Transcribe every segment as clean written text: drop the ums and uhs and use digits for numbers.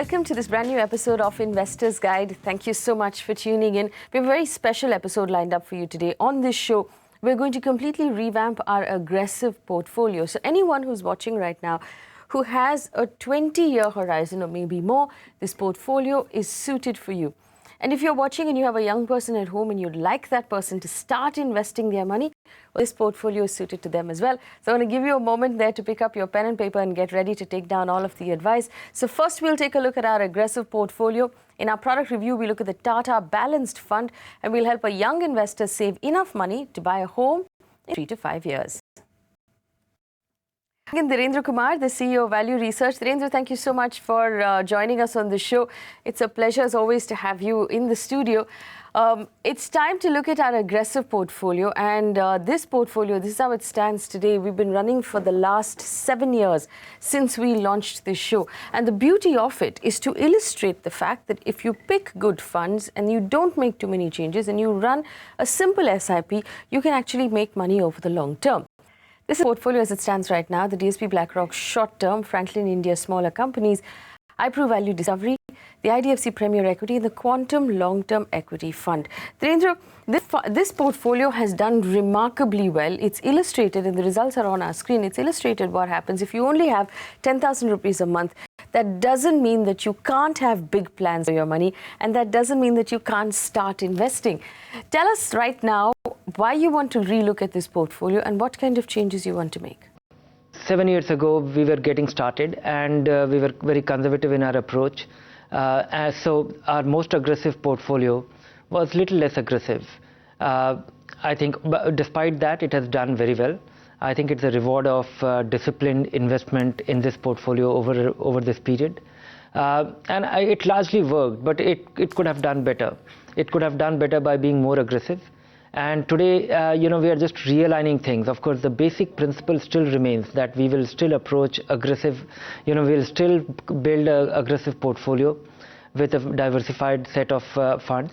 welcome to this brand new episode of Investor's Guide. Thank you so much for tuning in. We have a very special episode lined up for you today. On this show, we're going to completely revamp our aggressive portfolio. So anyone who's watching right now who has a 20-year horizon or maybe more, this portfolio is suited for you. And if you're watching and you have a young person at home and you'd like that person to start investing their money, well, this portfolio is suited to them as well. So I'm going to give you a moment there to pick up your pen and paper and get ready to take down all of the advice. So first, we'll take a look at our aggressive portfolio. In our product review, we look at the Tata Balanced Fund, and we'll help a young investor save enough money to buy a home in 3 to 5 years. Again, Dhirendra Kumar, the CEO of Value Research. Dhirendra, thank you so much for joining us on the show. It's a pleasure, as always, to have you in the studio. It's time to look at our aggressive portfolio, and this portfolio, this is how it stands today. We've been running for the last 7 years since we launched this show. And the beauty of it is to illustrate the fact that if you pick good funds and you don't make too many changes and you run a simple SIP, you can actually make money over the long term. This is the portfolio as it stands right now: the DSP BlackRock Short Term, Franklin India Smaller Companies, iProve Value Discovery, the IDFC Premier Equity, and the Quantum Long Term Equity Fund. Dhirendra, this portfolio has done remarkably well. It's illustrated, and the results are on our screen. It's illustrated what happens if you only have 10,000 rupees a month. That doesn't mean that you can't have big plans for your money, and that doesn't mean that you can't start investing. Tell us right now why you want to relook at this portfolio and what kind of changes you want to make. 7 years ago, we were getting started, and we were very conservative in our approach. So our most aggressive portfolio was little less aggressive. I think despite that, it has done very well. I think it's a reward of disciplined investment in this portfolio over this period. It largely worked, but it could have done better. It could have done better by being more aggressive. And today, we are just realigning things. Of course, the basic principle still remains that we will still approach aggressive, we'll still build an aggressive portfolio with a diversified set of funds.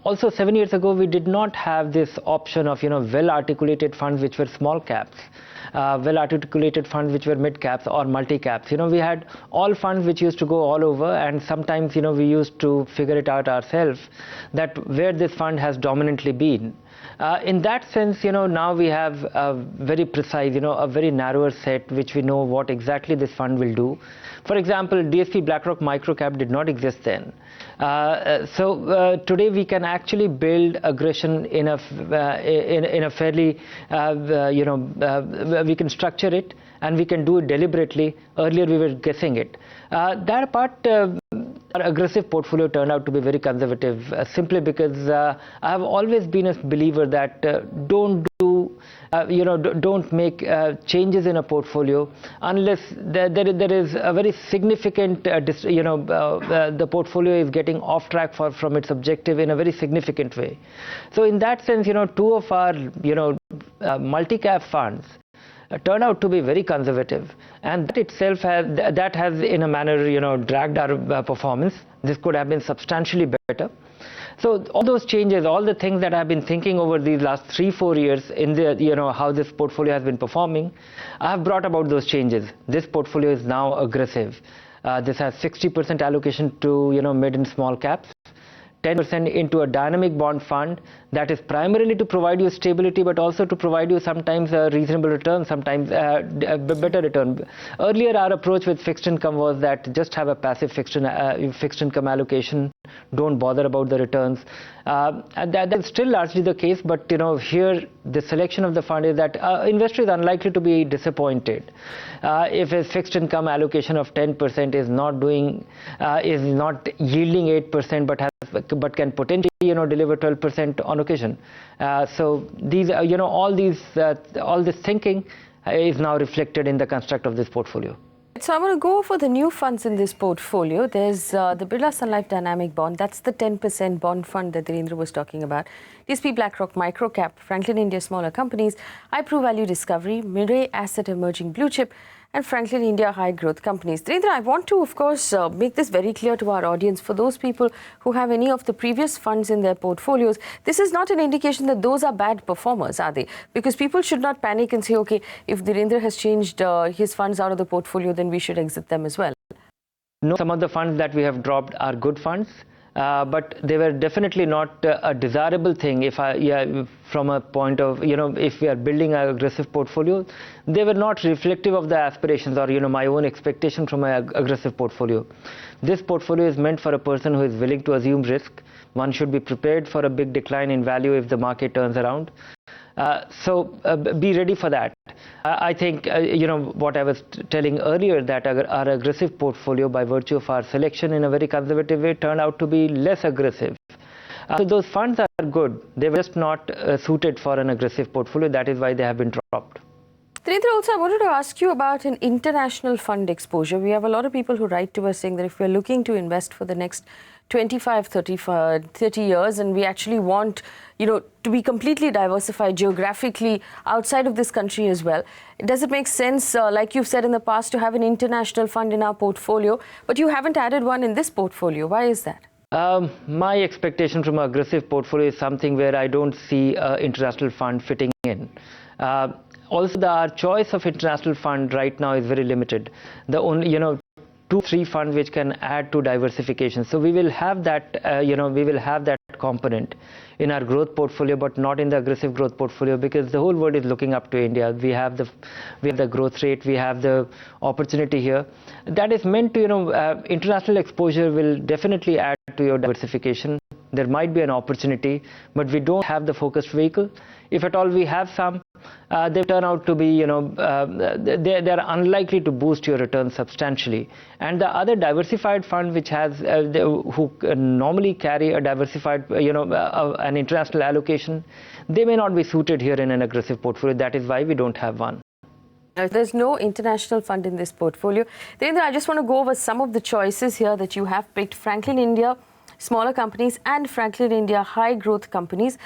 Also, 7 years ago, we did not have this option of, well-articulated funds which were small caps, well-articulated funds which were mid-caps or multi-caps. We had all funds which used to go all over, and sometimes, we used to figure it out ourselves that where this fund has dominantly been. In that sense, now we have a very precise, a very narrower set which we know what exactly this fund will do. For example, DSP BlackRock Microcap did not exist then. So today we can actually build aggression in a fairly, we can structure it and we can do it deliberately. Earlier we were guessing it. That part, our aggressive portfolio turned out to be very conservative, simply because I have always been a believer that don't make changes in a portfolio unless there is a very significant, the portfolio is getting off track from its objective in a very significant way. So in that sense, two of our, multi-cap funds turned out to be very conservative, and that itself has in a manner dragged our performance. This could have been substantially better. So all those changes, all the things that I've been thinking over these last 3-4 years in the how this portfolio has been performing, I have brought about those changes. This portfolio is now aggressive. This has 60% allocation to mid and small caps, 10% into a dynamic bond fund that is primarily to provide you stability, but also to provide you sometimes a reasonable return, sometimes a better return. Earlier, our approach with fixed income was that just have a passive fixed income allocation, don't bother about the returns. And that's still largely the case, but here the selection of the fund is that investor is unlikely to be disappointed if a fixed income allocation of 10% is not yielding 8%, but can potentially deliver 12% on occasion. So these all this thinking is now reflected in the construct of this portfolio. So I'm going to go for the new funds in this portfolio. There's the Birla Sun Life Dynamic Bond. That's the 10% bond fund that Dhirendra was talking about. DSP BlackRock Microcap, Franklin India Smaller Companies, iProve Value Discovery, Mirae Asset Emerging Blue Chip, and Franklin India High Growth Companies. Dhirendra, I want to, of course, make this very clear to our audience. For those people who have any of the previous funds in their portfolios, this is not an indication that those are bad performers, are they? Because people should not panic and say, okay, if Dhirendra has changed his funds out of the portfolio, then we should exit them as well. No, some of the funds that we have dropped are good funds, but they were definitely not a desirable thing. From a point of, if we are building an aggressive portfolio, they were not reflective of the aspirations or, my own expectation from an aggressive portfolio. This portfolio is meant for a person who is willing to assume risk. One should be prepared for a big decline in value if the market turns around. Be ready for that. I think, what I was telling earlier, that our aggressive portfolio, by virtue of our selection in a very conservative way, turned out to be less aggressive. So those funds are good. They were just not suited for an aggressive portfolio. That is why they have been dropped. Direndra, also I wanted to ask you about an international fund exposure. We have a lot of people who write to us saying that if we're looking to invest for the next 25, 30 years, and we actually want, to be completely diversified geographically outside of this country as well, does it make sense, like you've said in the past, to have an international fund in our portfolio, but you haven't added one in this portfolio? Why is that? My expectation from an aggressive portfolio is something where I don't see an international fund fitting in. Also, our choice of international fund right now is very limited. The only, 2-3 funds which can add to diversification. So we will have that, we will have that component in our growth portfolio, but not in the aggressive growth portfolio, because the whole world is looking up to India. We have the growth rate, we have the opportunity here. That is meant to, international exposure will definitely add to your diversification. There might be an opportunity, but we don't have the focused vehicle. If at all we have some, they turn out to be, they're unlikely to boost your return substantially. And the other diversified fund, which has who normally carry a diversified, an international allocation, they may not be suited here in an aggressive portfolio. That is why we don't have one. There's no international fund in this portfolio. Direndra, I just want to go over some of the choices here that you have picked. Franklin India smaller companies and Franklin India high growth companies.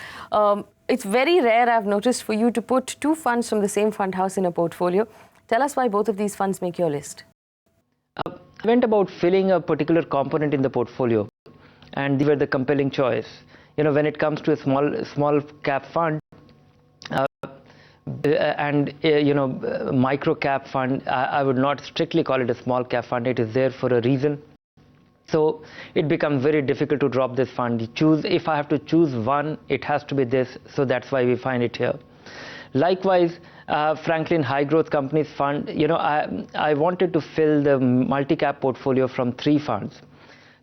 It's very rare, I've noticed, for you to put 2 funds from the same fund house in a portfolio. Tell us why both of these funds make your list. I went about filling a particular component in the portfolio, and these were the compelling choice. When it comes to a small cap fund and micro cap fund, I would not strictly call it a small cap fund. It is there for a reason. So it becomes very difficult to drop this fund. If I have to choose one, it has to be this. So that's why we find it here. Likewise, Franklin High Growth Companies Fund, I wanted to fill the multi-cap portfolio from 3 funds.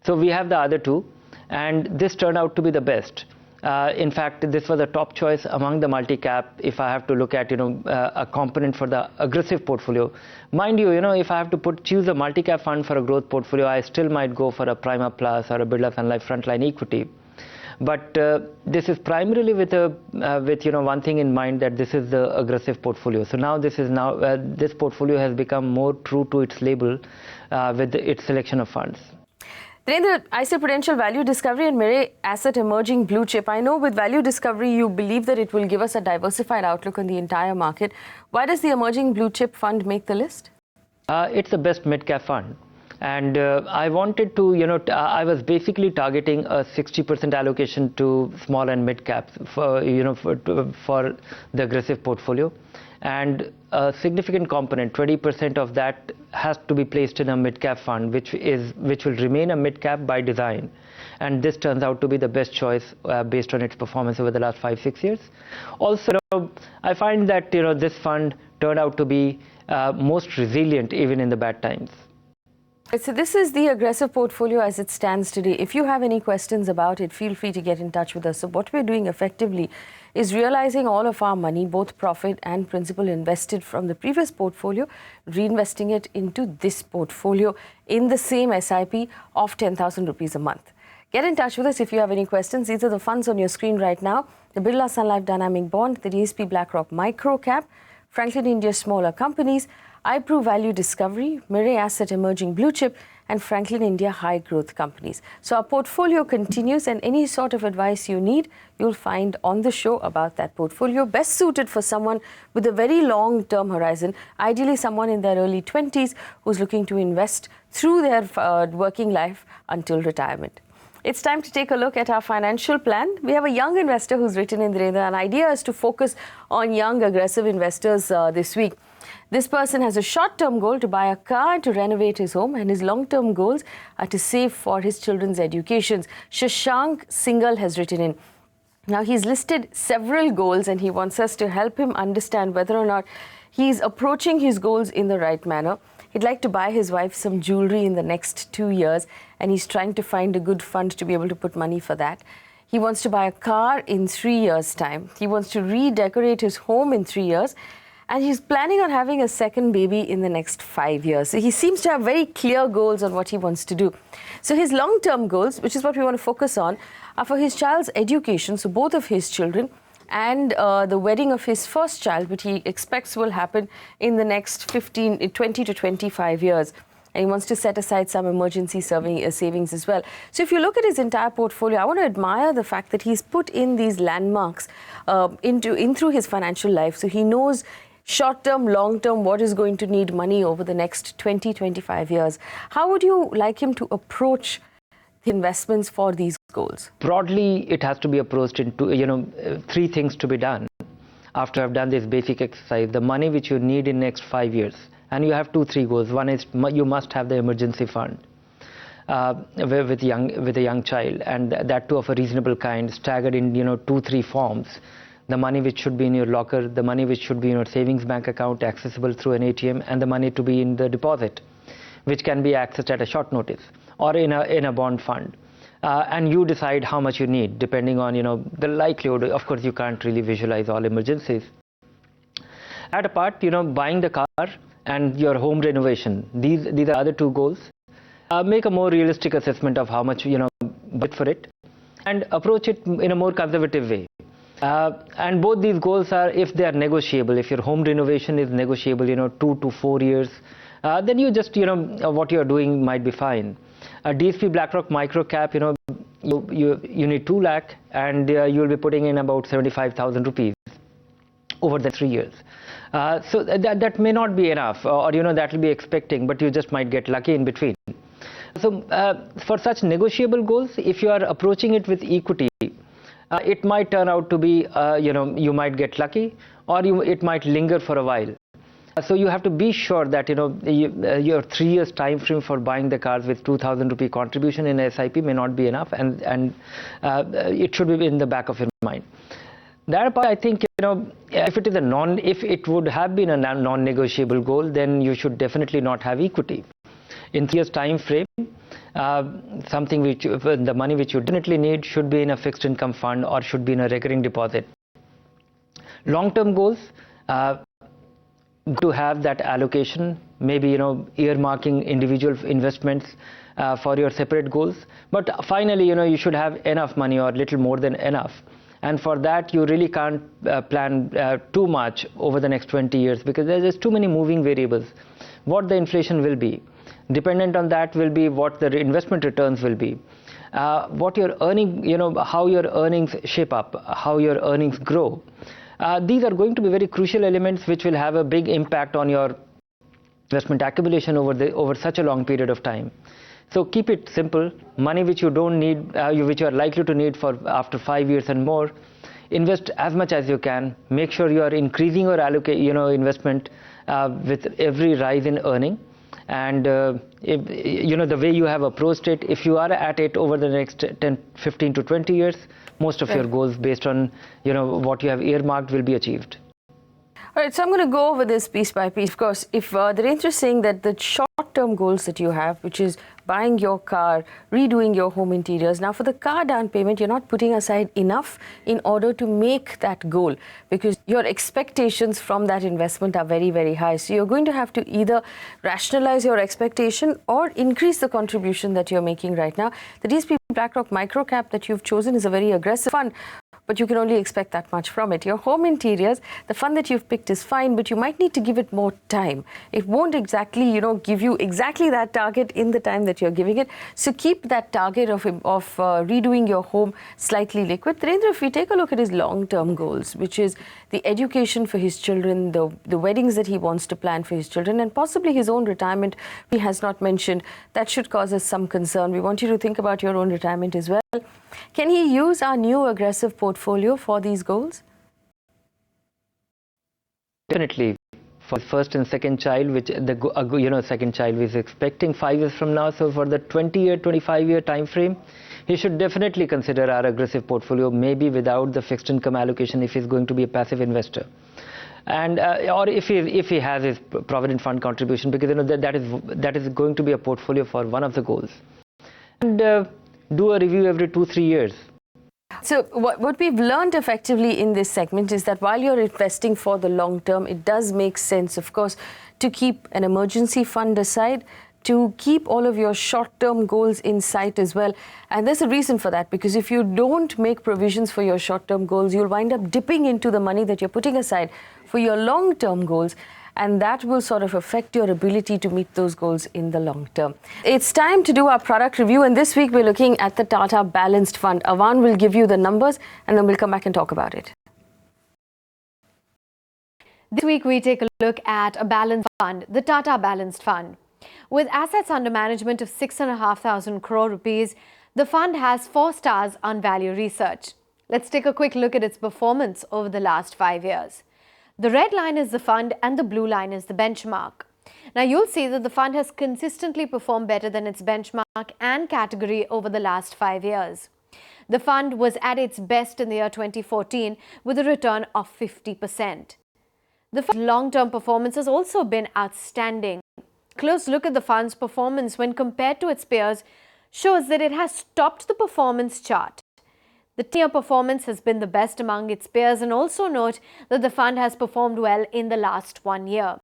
So we have the other 2, and this turned out to be the best. In fact, this was a top choice among the multi-cap if I have to look at, a component for the aggressive portfolio. Mind you, if I have to choose a multi-cap fund for a growth portfolio, I still might go for a Prima Plus or a Birla Sun Life Frontline Equity. But this is primarily with one thing in mind, that this is the aggressive portfolio. So now this portfolio has become more true to its label with its selection of funds. Direndra, I say Prudential Value Discovery and Mirae Asset Emerging Blue Chip. I know with Value Discovery, you believe that it will give us a diversified outlook on the entire market. Why does the Emerging Blue Chip fund make the list? It's the best mid-cap fund. And I wanted to, I was basically targeting a 60% allocation to small and mid-caps for the aggressive portfolio. And a significant component, 20% of that, has to be placed in a mid-cap fund, which will remain a mid-cap by design. And this turns out to be the best choice based on its performance over the last 5-6 years. Also, I find that this fund turned out to be most resilient even in the bad times. So this is the aggressive portfolio as it stands today. If you have any questions about it, feel free to get in touch with us. So what we're doing effectively is realizing all of our money, both profit and principal invested from the previous portfolio, reinvesting it into this portfolio in the same SIP of 10,000 rupees a month. Get in touch with us if you have any questions. These are the funds on your screen right now. The Birla Sun Life Dynamic Bond, the DSP BlackRock Micro Cap, Franklin India Smaller Companies, iPro Value Discovery, Mirae Asset Emerging Blue Chip, and Franklin India High Growth Companies. So our portfolio continues, and any sort of advice you need, you'll find on the show about that portfolio, best suited for someone with a very long-term horizon, ideally someone in their early 20s who's looking to invest through their working life until retirement. It's time to take a look at our financial plan. We have a young investor who's written in, Direndra. An idea is to focus on young, aggressive investors this week. This person has a short-term goal to buy a car and to renovate his home, and his long-term goals are to save for his children's educations. Shashank Singhal has written in. Now, he's listed several goals and he wants us to help him understand whether or not he's approaching his goals in the right manner. He'd like to buy his wife some jewelry in the next 2 years, and he's trying to find a good fund to be able to put money for that. He wants to buy a car in 3 years' time. He wants to redecorate his home in 3 years. And he's planning on having a second baby in the next 5 years. So he seems to have very clear goals on what he wants to do. So his long-term goals, which is what we want to focus on, are for his child's education, so both of his children, and the wedding of his first child, which he expects will happen in the next 20 to 25 years. And he wants to set aside some emergency savings as well. So if you look at his entire portfolio, I want to admire the fact that he's put in these landmarks through his financial life. So he knows short-term, long-term, what is going to need money over the next 20, 25 years. How would you like him to approach the investments for these goals? Broadly, it has to be approached into, three things to be done. After I've done this basic exercise, the money which you need in next 5 years, and you have 2-3 goals. One is you must have the emergency fund with a young child, and that too of a reasonable kind, staggered in 2-3 forms. The money which should be in your locker, the money which should be in your savings bank account, accessible through an ATM, and the money to be in the deposit, which can be accessed at a short notice, or in a bond fund. And you decide how much you need, depending on the likelihood. Of course, you can't really visualize all emergencies. At apart, buying the car and your home renovation. These are other 2 goals. Make a more realistic assessment of how much budget for it, and approach it in a more conservative way. And both these goals are, if they are negotiable, if your home renovation is negotiable, 2 to 4 years, then you just, what you are doing might be fine. DSP BlackRock micro cap, you need 2 lakh, and you will be putting in about 75,000 rupees over the 3 years. So that may not be enough, or that will be expecting, but you just might get lucky in between. So for such negotiable goals, if you are approaching it with equity, it might turn out to be, you might get lucky, or it might linger for a while. So you have to be sure that your 3 years time frame for buying the cars with 2,000 rupee contribution in SIP may not be enough, and it should be in the back of your mind. Therefore, I think if it would have been a non-negotiable goal, then you should definitely not have equity. In 3 years time frame, something which the money which you definitely need should be in a fixed income fund or should be in a recurring deposit. Long-term goals, to have that allocation, maybe earmarking individual investments for your separate goals. But finally, you should have enough money or little more than enough. And for that, you really can't plan too much over the next 20 years, because there's just too many moving variables. What the inflation will be, dependent on that will be what the investment returns will be, what your earning, how your earnings shape up, how your earnings grow. These are going to be very crucial elements which will have a big impact on your investment accumulation over such a long period of time. So keep it simple. Money which you don't need, which you are likely to need for after 5 years and more, invest as much as you can. Make sure you are increasing your investment with every rise in earning. And if, the way you have approached it, if you are at it over the next 15 to 20 years, most of your goals based on what you have earmarked will be achieved. All right, so I'm going to go over this piece by piece. Of course, if Dhirendra is saying that the short-term goals that you have, which is buying your car, redoing your home interiors, now for the car down payment, you're not putting aside enough in order to make that goal, because your expectations from that investment are very, very high. So you're going to have to either rationalize your expectation or increase the contribution that you're making right now. The DSP BlackRock microcap that you've chosen is a very aggressive fund, but you can only expect that much from it. Your home interiors, the fund that you've picked is fine, but you might need to give it more time. It won't exactly, give you exactly that target in the time that you're giving it. So keep that target of redoing your home slightly liquid. Dhirendra, if we take a look at his long-term goals, which is the education for his children, the weddings that he wants to plan for his children, and possibly his own retirement, he has not mentioned, that should cause us some concern. We want you to think about your own retirement as well. Can he use our new aggressive portfolio for these goals? Definitely. for his first and second child, which second child is expecting 5 years from now. So for the 20-year, 25-year time frame, he should definitely consider our aggressive portfolio, maybe without the fixed income allocation if he's going to be a passive investor. And or if he has his provident fund contribution, because that is going to be a portfolio for one of the goals. And do a review every 2-3 years. So what we've learned effectively in this segment is that while you're investing for the long term, it does make sense, of course, to keep an emergency fund aside, to keep all of your short-term goals in sight as well. And there's a reason for that, because if you don't make provisions for your short-term goals, you'll wind up dipping into the money that you're putting aside for your long-term goals, and that will sort of affect your ability to meet those goals in the long term. It's time to do our product review, and this week we're looking at the Tata Balanced Fund. Avan will give you the numbers, and then we'll come back and talk about it. This week we take a look at a balanced fund, the Tata Balanced Fund. With assets under management of 6,500 crore rupees, the fund has 4 stars on value research. Let's take a quick look at its performance over the last 5 years. The red line is the fund and the blue line is the benchmark. Now you'll see that the fund has consistently performed better than its benchmark and category over the last 5 years. The fund was at its best in the year 2014 with a return of 50%. The fund's long-term performance has also been outstanding. A close look at the fund's performance when compared to its peers shows that it has topped the performance chart. The 10-year performance has been the best among its peers, and also note that the fund has performed well in the last 1 year.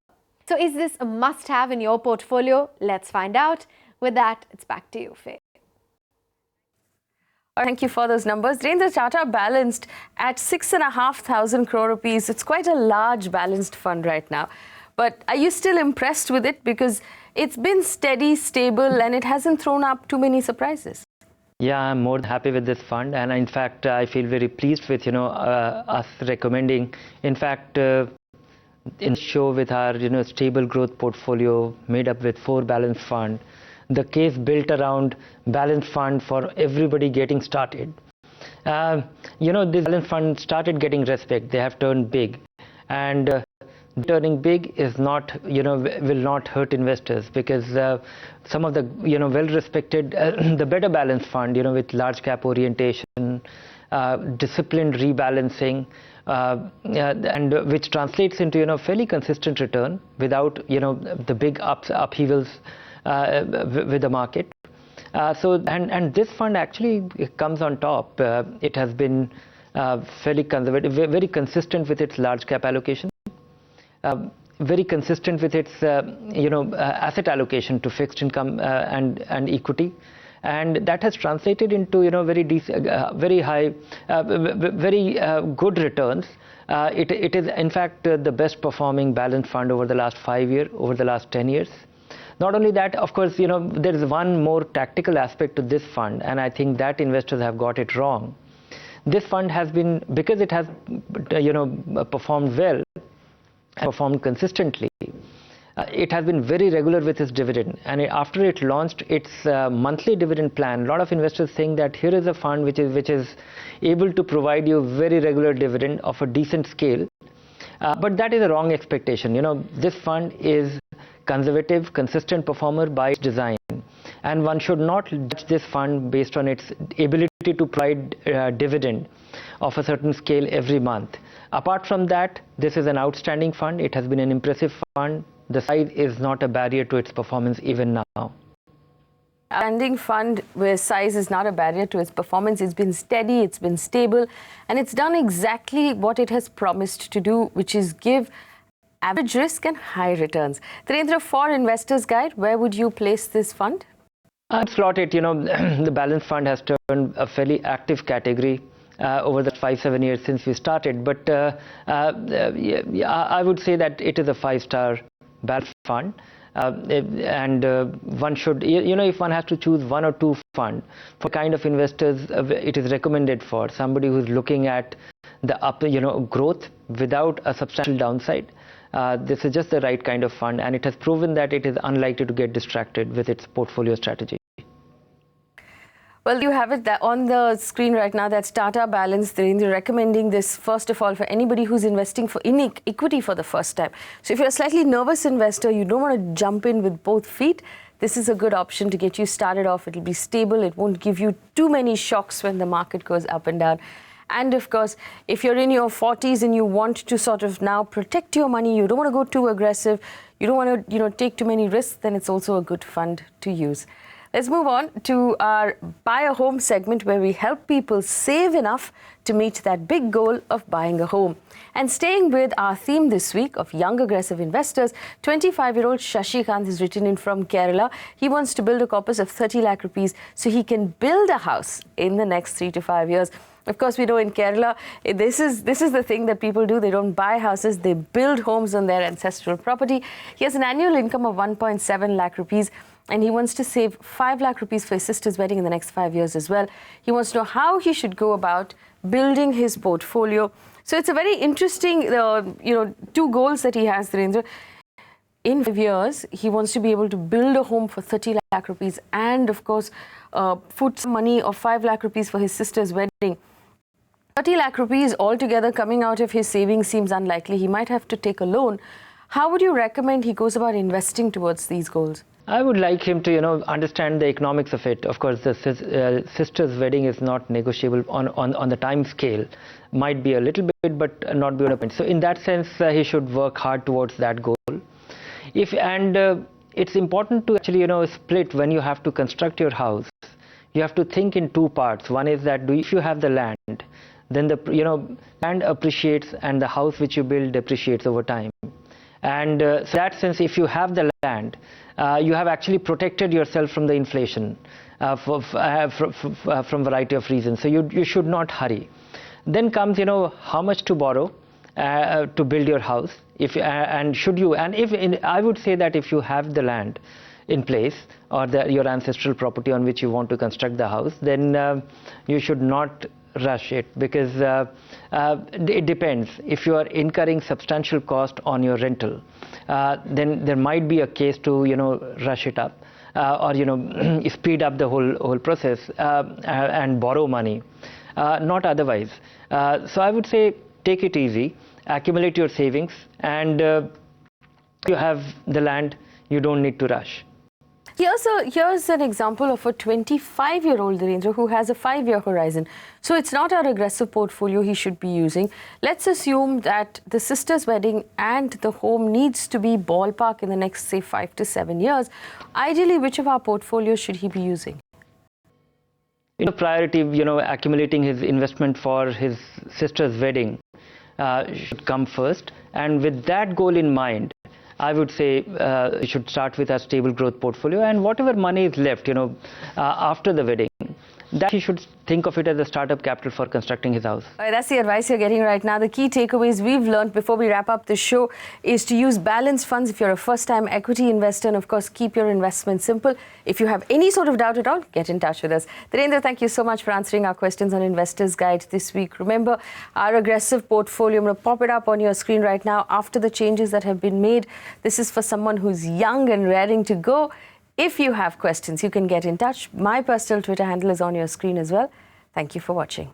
So is this a must-have in your portfolio? Let's find out. With that, it's back to you, Faye. Thank you for those numbers. Dhirendra, Tata Balanced at 6,500 crore rupees. It's quite a large balanced fund right now. But are you still impressed with it? Because it's been steady, stable, and it hasn't thrown up too many surprises. Yeah, I'm more than happy with this fund, and in fact, I feel very pleased with us recommending. In fact, in show with our stable growth portfolio made up with 4 balanced fund, the case built around balanced fund for everybody getting started. This balanced fund started getting respect. They have turned big, and turning big is not will not hurt investors, because some of the well-respected the better balanced fund with large cap orientation, disciplined rebalancing, and which translates into fairly consistent return without the big upheavals with the market. And this fund actually comes on top. It has been fairly conservative, very consistent with its large cap allocation. Very consistent with its asset allocation to fixed income and equity, and that has translated into very high, very good returns. It is in fact the best performing balanced fund over the last 5 years, over the last 10 years. Not only that, of course, there is one more tactical aspect to this fund, and I think that investors have got it wrong. This fund has been, because it has performed well, performed consistently, it has been very regular with its dividend, and after it launched its monthly dividend plan, a lot of investors saying that here is a fund which is able to provide you very regular dividend of a decent scale, but that is a wrong expectation. This fund is conservative, consistent performer by design, and one should not judge this fund based on its ability to provide dividend of a certain scale every month. Apart from that, this is an outstanding fund. It has been an impressive fund. The size is not a barrier to its performance even now. Outstanding fund where size is not a barrier to its performance. It's been steady, it's been stable, and it's done exactly what it has promised to do, which is give average risk and high returns. Dhirendra, for Investors Guide, where would you place this fund? I'd slot it, the balanced fund has turned a fairly active category over the 5-7 years since we started, but I would say that it is a 5-star balanced fund, and one should, if one has to choose 1 or 2 fund for kind of investors it is recommended for, somebody who's looking at the growth without a substantial downside. This is just the right kind of fund, and it has proven that it is unlikely to get distracted with its portfolio strategy. Well, you have it on the screen right now. That's Tata Balanced. They're recommending this, first of all, for anybody who's investing in equity for the first time. So if you're a slightly nervous investor, you don't want to jump in with both feet, this is a good option to get you started off. It'll be stable. It won't give you too many shocks when the market goes up and down. And of course, if you're in your 40s and you want to sort of now protect your money, you don't want to go too aggressive, you don't want to take too many risks, then it's also a good fund to use. Let's move on to our Buy a Home segment, where we help people save enough to meet that big goal of buying a home. And staying with our theme this week of young aggressive investors, 25-year-old Shashikant has written in from Kerala. He wants to build a corpus of 30 lakh rupees so he can build a house in the next 3 to 5 years. Of course, we know in Kerala, this is the thing that people do. They don't buy houses, they build homes on their ancestral property. He has an annual income of 1.7 lakh rupees. And he wants to save 5 lakh rupees for his sister's wedding in the next 5 years as well. He wants to know how he should go about building his portfolio. So it's a very interesting, 2 goals that he has, Dhirendra. In 5 years, he wants to be able to build a home for 30 lakh rupees and, of course, put some money of 5 lakh rupees for his sister's wedding. 30 lakh rupees altogether coming out of his savings seems unlikely. He might have to take a loan. How would you recommend he goes about investing towards these goals? I would like him to, understand the economics of it. Of course, the sister's wedding is not negotiable on the time scale. Might be a little bit, but not beyond a point. So in that sense, he should work hard towards that goal. It's important to actually, split when you have to construct your house. You have to think in 2 parts. One is that if you have the land, then the land appreciates and the house which you build depreciates over time. And so in that sense, if you have the land, you have actually protected yourself from the inflation from variety of reasons. So you should not hurry. Then comes, how much to borrow to build your house. I would say that if you have the land in place or your ancestral property on which you want to construct the house, then you should not rush it, because it depends. If you are incurring substantial cost on your rental, then there might be a case to rush it up or speed up the whole process and borrow money, not otherwise. So I would say take it easy, accumulate your savings, and if you have the land, you don't need to rush. Here's an example of a 25-year-old Dhirendra who has a 5-year horizon. So it's not our aggressive portfolio he should be using. Let's assume that the sister's wedding and the home needs to be ballpark in the next, say, 5 to 7 years. Ideally, which of our portfolios should he be using? Priority, accumulating his investment for his sister's wedding should come first. And with that goal in mind, I would say you should start with a stable growth portfolio, and whatever money is left, after the wedding, that he should think of it as a startup capital for constructing his house. That's the advice you're getting right now. The key takeaways we've learned before we wrap up the show is to use balanced funds if you're a first-time equity investor, and of course, keep your investment simple. If you have any sort of doubt at all, get in touch with us. Dhirendra, thank you so much for answering our questions on Investor's Guide this week. Remember, our aggressive portfolio, I'm going to pop it up on your screen right now after the changes that have been made. This is for someone who's young and raring to go. If you have questions, you can get in touch. My personal Twitter handle is on your screen as well. Thank you for watching.